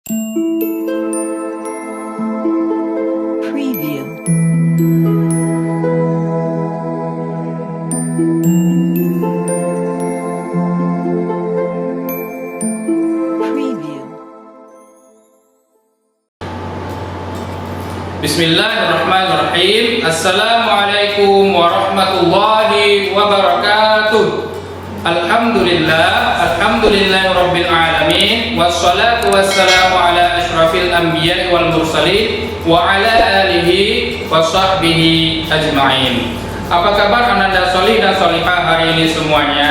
Preview. Preview. Bismillahirrahmanirrahim. Assalamualaikum warahmatullahi wabarakatuh. Alhamdulillahirabbil alamin, wassalatu wassalamu ala asyrafil anbiya'i wal mursalin wa ala alihi wa sahbihi ajma'in. Apa kabar ananda solih dan solihah hari ini semuanya?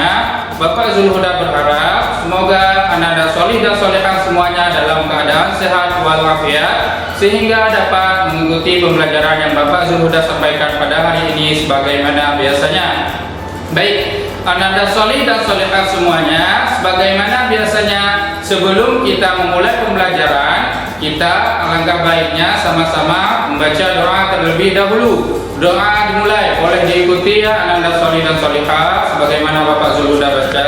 Bapak Zulhuda berharap semoga ananda solih dan solihah semuanya dalam keadaan sehat walafiat, sehingga dapat mengikuti pembelajaran yang Bapak Zulhuda sampaikan pada hari ini sebagaimana biasanya. Baik, ananda solih dan solihah semuanya, sebagaimana biasanya sebelum kita memulai pembelajaran, kita alangkah baiknya sama-sama membaca doa terlebih dahulu. Doa dimulai, boleh diikuti ya ananda solih dan solihah sebagaimana Bapak Zulhuda baca.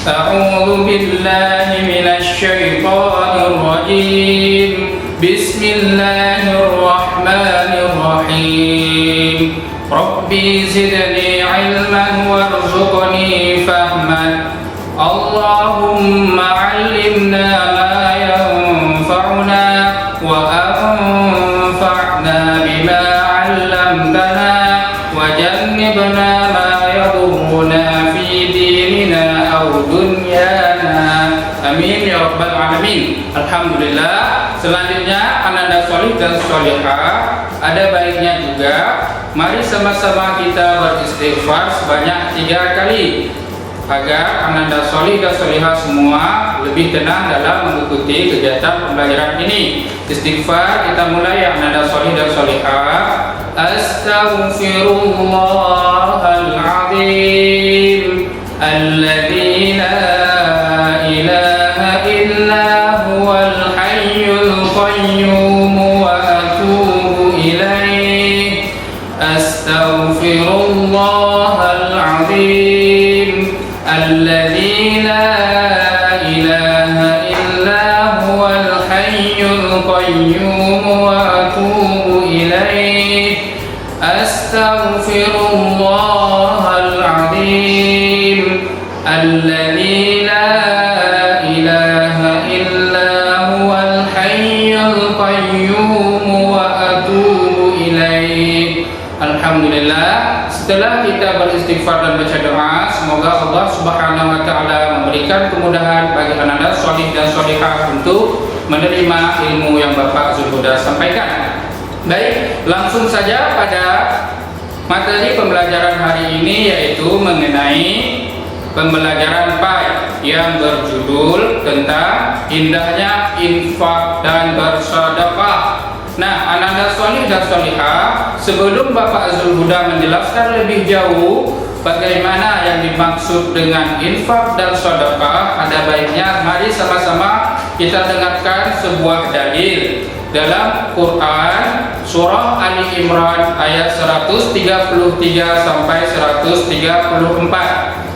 A'udzu billahi minasy syaithanir rajim. Bismillahirrahmanirrahim. Rabbi zidni ilman warzuqni fahman. Allahumma 'allimna ma yanfa'una wa anfa'na bima 'allamtana wajannibna ma yadurruna fi dinina aw dunyana. Amin ya rabbal alamin. Alhamdulillah. Selanjutnya ananda solih dan solihah, ada baiknya juga mari sama-sama kita beristighfar sebanyak 3 kali agar ananda solih dan solihah semua lebih tenang dalam mengikuti kegiatan pembelajaran ini. Istighfar kita mulai ya ananda solih dan solihah. Astaghfirullahaladzim alladzi la ilaha illa huwal hayyul qayyum wa atubu ilaih. Astaghfirullahaladzim alladzi la ilaha illa huwal hayyul qayyum wa atubu ilaih. Astaghfirullahaladzim alladzi la ilaha illa huwal hayyul qayyum wa atubu ilaih. Alhamdulillah. Setelah kita beristighfar dan baca doa, semoga Allah Subhanahu wa taala memberikan kemudahan bagi ananda solih dan solihah untuk menerima ilmu yang Bapak Zulhuda sampaikan. Baik, langsung saja pada materi pembelajaran hari ini, yaitu mengenai pembelajaran PAI yang berjudul tentang indahnya infak dan bersedekah. Nah, ananda solih dan solihah, sebelum Bapak Zulhuda menjelaskan lebih jauh bagaimana yang dimaksud dengan infak dan sedekah, ada baiknya mari sama-sama kita dengarkan sebuah dalil dalam Quran surah Ali Imran ayat 133 sampai 134.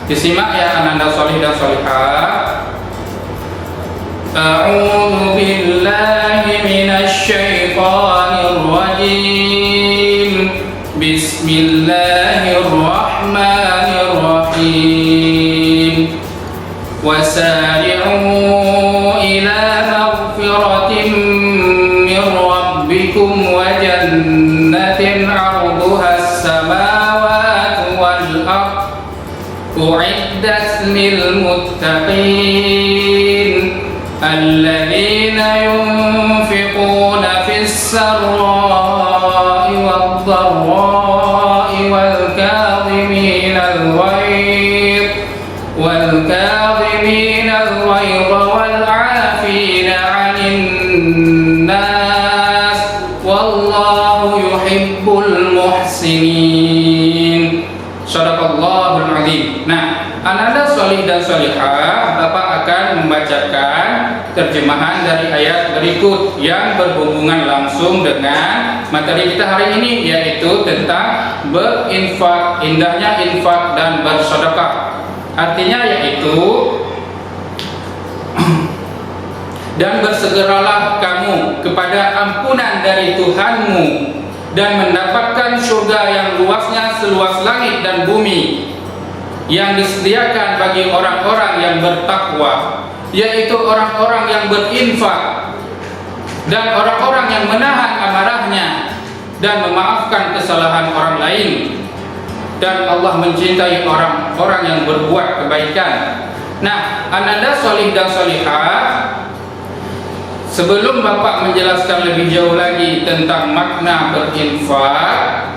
Disimak ya ananda solih dan solihah. A'udzu billahi minasy syaithanir rajim. Bismillahirrahmanirrahim. Wasari'u ila maghfiratin min rabbikum wa jannatin 'arduha as-samawati wal ardh u'iddat lil muttaqin alladzina yunfiquna fis sarra'i wad dharra'i wal kadhimina al-ghayz wal 'afina 'anil nas wallahu yuhibbul muhsinin. Shadaqallahul azim. Nah, ananda solih dan solihah, Bapak akan membacakan terjemahan dari ayat berikut yang berhubungan langsung dengan materi kita hari ini, yaitu tentang berinfak, indahnya infak dan bersedekah. Artinya yaitu Dan bersegeralah kamu kepada ampunan dari Tuhanmu dan mendapatkan surga yang luasnya seluas langit dan bumi, yang disediakan bagi orang-orang yang bertakwa, yaitu orang-orang yang berinfak dan orang-orang yang menahan amarahnya dan memaafkan kesalahan orang lain. Dan Allah mencintai orang-orang yang berbuat kebaikan. Nah, ananda solih dan solihah, sebelum Bapak menjelaskan lebih jauh lagi tentang makna berinfak,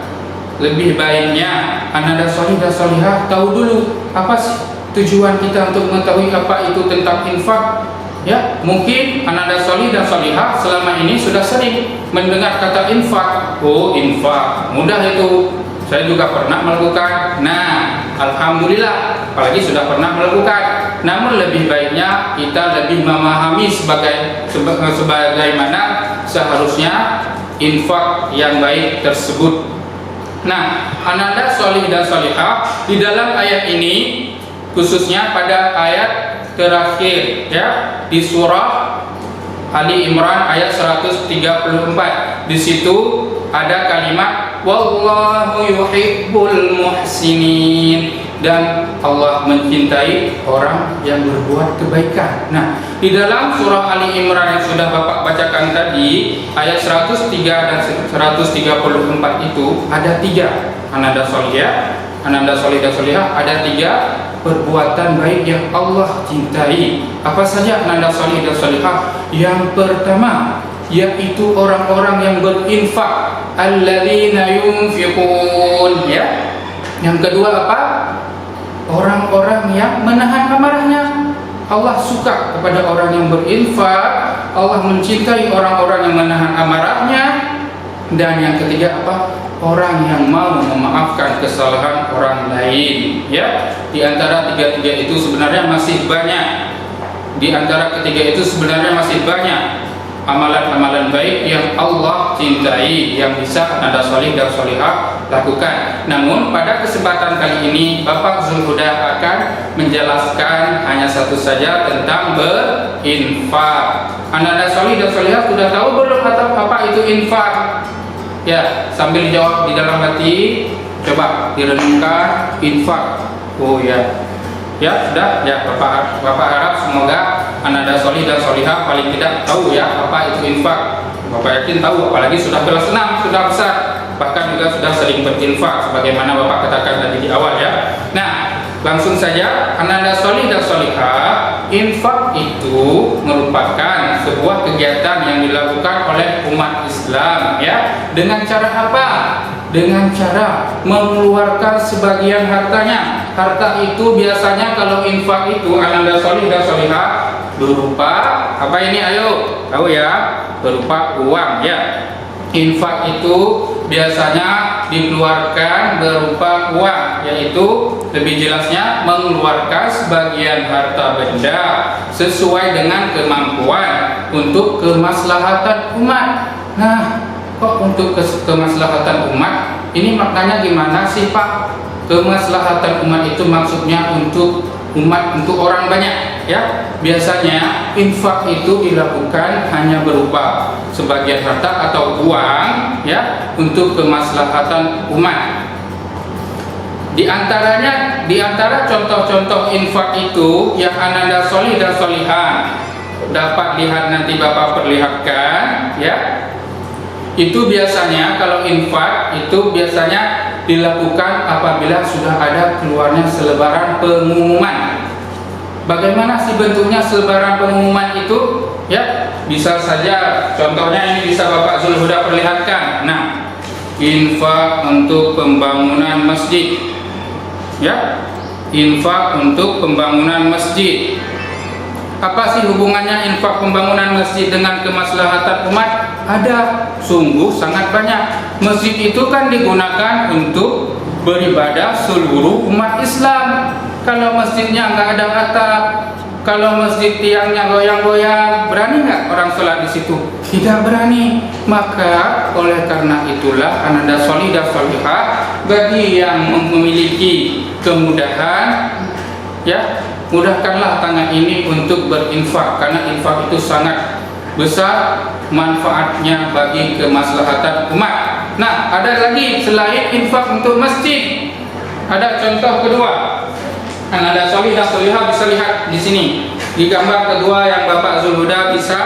lebih baiknya ananda solih dan solihah tahu dulu apa sih tujuan kita untuk mengetahui apa itu tentang infak. Ya, mungkin ananda solih dan solihah selama ini sudah sering mendengar kata infak. Oh, infak mudah itu, saya juga pernah melakukan. Nah, alhamdulillah, apalagi sudah pernah melakukan. Namun lebih baiknya kita lebih memahami sebagaimana seharusnya infak yang baik tersebut. Nah, ananda solih dan solihah di dalam ayat ini, khususnya pada ayat terakhir ya di surah Ali Imran ayat 134, di situ ada kalimat wallahu yuhibbul muhsinin, dan Allah mencintai orang yang berbuat kebaikan. Nah, di dalam surah Ali Imran yang sudah Bapak bacakan tadi, ayat 103 dan 134 itu ada 3 ananda solihah, ananda solih dan solihah, ada 3 perbuatan baik yang Allah cintai. Apa saja ananda solih dan solihah? Yang pertama yaitu orang-orang yang berinfak, alladzina yunfiqun, ya. Yang kedua apa? Orang-orang yang menahan amarahnya. Allah suka kepada orang yang berinfak, Allah mencintai orang-orang yang menahan amarahnya. Dan yang ketiga apa? Orang yang mau memaafkan kesalahan orang lain, ya. Di antara tiga-tiga itu sebenarnya masih banyak. Di antara ketiga itu sebenarnya masih banyak amalan-amalan baik yang Allah cintai, yang bisa ananda solih dan solihah lakukan. Namun pada kesempatan kali ini Bapak Zulhuda akan menjelaskan hanya satu saja tentang berinfak. Ananda solih dan solihah sudah tahu belum atau apa itu infak? Ya, sambil jawab di dalam hati, coba direnungkan infak. Oh ya, ya sudah ya. Bapak harap semoga ananda solih dan solihah paling tidak tahu ya apa itu infak. Bapak yakin tahu, apalagi sudah kelas 6, sudah besar, bahkan juga sudah sering berinfak sebagaimana Bapak katakan tadi di awal ya. Nah, langsung saja, ananda solih dan solihah, infak itu merupakan sebuah kegiatan yang dilakukan oleh umat Islam ya. Dengan cara apa? Dengan cara mengeluarkan sebagian hartanya. Harta itu biasanya kalau infak itu ananda solih dan solihah berupa apa ini? Ayo, tahu ya? Berupa uang ya. Infak itu biasanya dikeluarkan berupa uang, yaitu lebih jelasnya mengeluarkan sebagian harta benda sesuai dengan kemampuan untuk kemaslahatan umat. Nah, kok untuk kemaslahatan umat? Ini maknanya gimana sih Pak? Kemaslahatan umat itu maksudnya untuk umat, untuk orang banyak ya. Biasanya infak itu dilakukan hanya berupa sebagian harta atau uang ya untuk kemaslahatan umat. Di antara contoh-contoh infak itu yang ananda solih dan solihah dapat lihat, nanti Bapak perlihatkan ya. Itu biasanya kalau infak itu biasanya dilakukan apabila sudah ada keluarnya selebaran pengumuman. Bagaimana sih bentuknya selebaran pengumuman itu? Ya, bisa saja contohnya ini bisa Bapak Zulhuda perlihatkan. Nah, infak untuk pembangunan masjid. Ya, infak untuk pembangunan masjid. Apa sih hubungannya infak pembangunan masjid dengan kemaslahatan umat? Ada, sungguh sangat banyak. Masjid itu kan digunakan untuk beribadah seluruh umat Islam. Kalau masjidnya nggak ada atap, kalau masjid tiangnya goyang-goyang, berani nggak orang sholat di situ? Tidak berani. Maka oleh karena itulah ananda solih dan solihah, bagi yang memiliki kemudahan ya mudahkanlah tangan ini untuk berinfak, karena infak itu sangat besar manfaatnya bagi kemaslahatan umat. Nah, ada lagi selain infak untuk masjid. Ada contoh kedua. Anda solih dan solihah bisa lihat di sini. Di gambar kedua yang Bapak Zulhuda bisa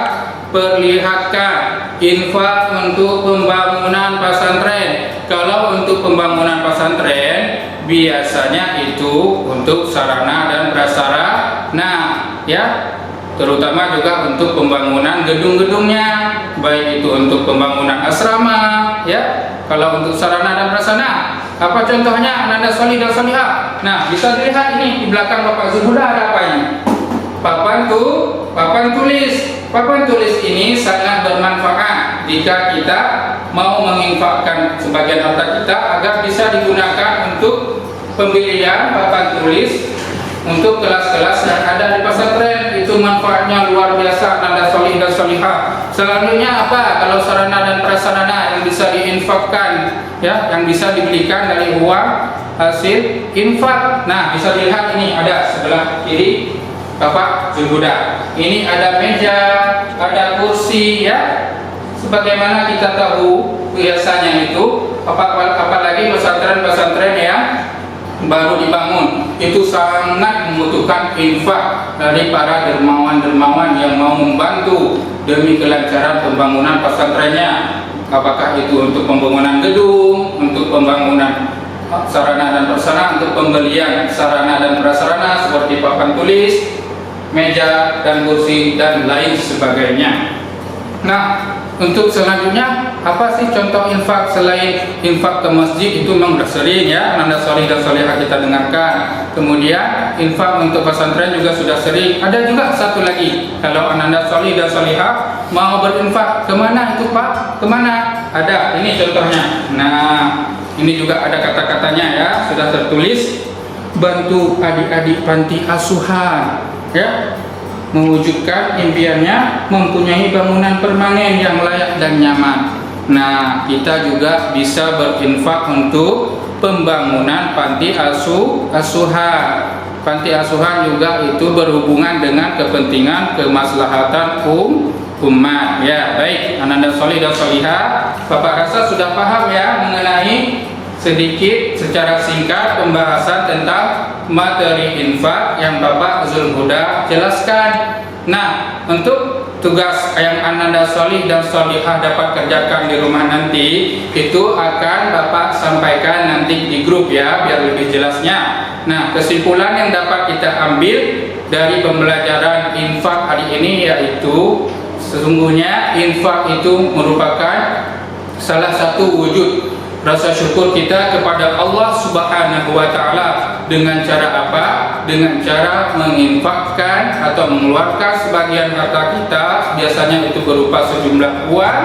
perlihatkan, infak untuk pembangunan pesantren. Kalau untuk pembangunan pesantren biasanya itu untuk sarana dan prasarana, ya, terutama juga untuk pembangunan gedung-gedungnya, baik itu untuk pembangunan asrama, ya. Kalau untuk sarana dan prasarana, apa contohnya Anda solih dan solihah? Nah, bisa dilihat ini di belakang Bapak Zulhuda ada apa ini? Papan tulis. Papan tulis ini sangat bermanfaat jika kita mau menginfakkan sebagian harta kita agar bisa digunakan untuk pembelian papan tulis untuk kelas-kelas yang ada di pesantren. Itu manfaatnya luar biasa Anda solih dan solihah. Selanjutnya apa? Kalau sarana dan prasarana yang bisa diinfakkan, ya, yang bisa dibelikan dari uang hasil infak. Nah, bisa dilihat ini ada sebelah kiri Bapak Zulhuda. Ini ada meja, ada kursi, ya. Sebagaimana kita tahu biasanya itu apalagi pesantren-pesantren yang baru dibangun itu sangat membutuhkan infak dari para dermawan-dermawan yang mau membantu demi kelancaran pembangunan pesantrennya. Apakah itu untuk pembangunan gedung, untuk pembangunan sarana dan prasarana, untuk pembelian sarana dan prasarana seperti papan tulis, meja dan kursi dan lain sebagainya. Nah, untuk selanjutnya apa sih contoh infak selain infak ke masjid? Itu memang sudah sering, ya, Anda solih dan solihah kita dengarkan. Kemudian infak untuk pesantren juga sudah sering. Ada juga satu lagi, kalau Anda solih dan solihah mau berinfak, kemana itu Pak? Kemana? Ada, ini contohnya. Nah, ini juga ada kata-katanya, ya, sudah tertulis. Bantu adik-adik panti asuhan, ya, mewujudkan impiannya mempunyai bangunan permanen yang layak dan nyaman. Nah, kita juga bisa berinfak untuk pembangunan panti asuhan. Panti asuhan juga itu berhubungan dengan kepentingan kemaslahatan umat. Ya, baik, Anda solih dan solihah, Bapak rasa sudah paham, ya, mengenai sedikit secara singkat pembahasan tentang materi infak yang Bapak Zulhuda jelaskan. Nah, untuk tugas yang Anda solih dan solihah dapat kerjakan di rumah nanti itu akan Bapak sampaikan nanti di grup, ya, biar lebih jelasnya. Nah, kesimpulan yang dapat kita ambil dari pembelajaran infak hari ini yaitu sesungguhnya infak itu merupakan salah satu wujud rasa syukur kita kepada Allah Subhanahu wa Ta'ala. Dengan cara apa? Dengan cara menginfakkan atau mengeluarkan sebagian harta kita, biasanya itu berupa sejumlah uang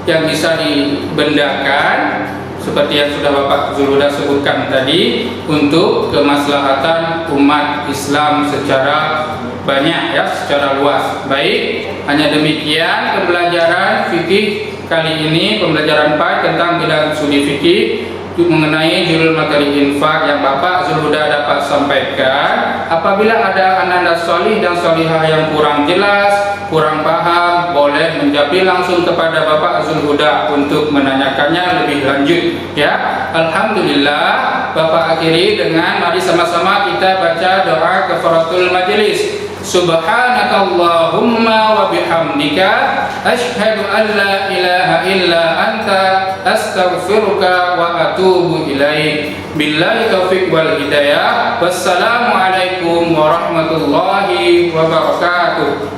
yang bisa dibendakan seperti yang sudah Bapak Zulhuda sebutkan tadi, untuk kemaslahatan umat Islam secara banyak, ya, secara luas. Baik, hanya demikian pembelajaran fikih kali ini, pembelajaran 4 tentang bidang studi fikih mengenai judul materi infak yang Bapak Zulhuda dapat sampaikan. Apabila ada anak solih dan solihah yang kurang jelas, kurang paham, boleh menjapri langsung kepada Bapak Zulhuda untuk menanyakannya lebih lanjut, ya. Alhamdulillah, Bapak akhiri dengan mari sama-sama kita baca doa kafaratul majelis. Subhanakallahumma wa bihamdika asyhadu an la ilaha illa anta astaghfiruka wa atubu ilaik. Billahi taufiq wal hidayah. Wassalamualaikum warahmatullahi wabarakatuh.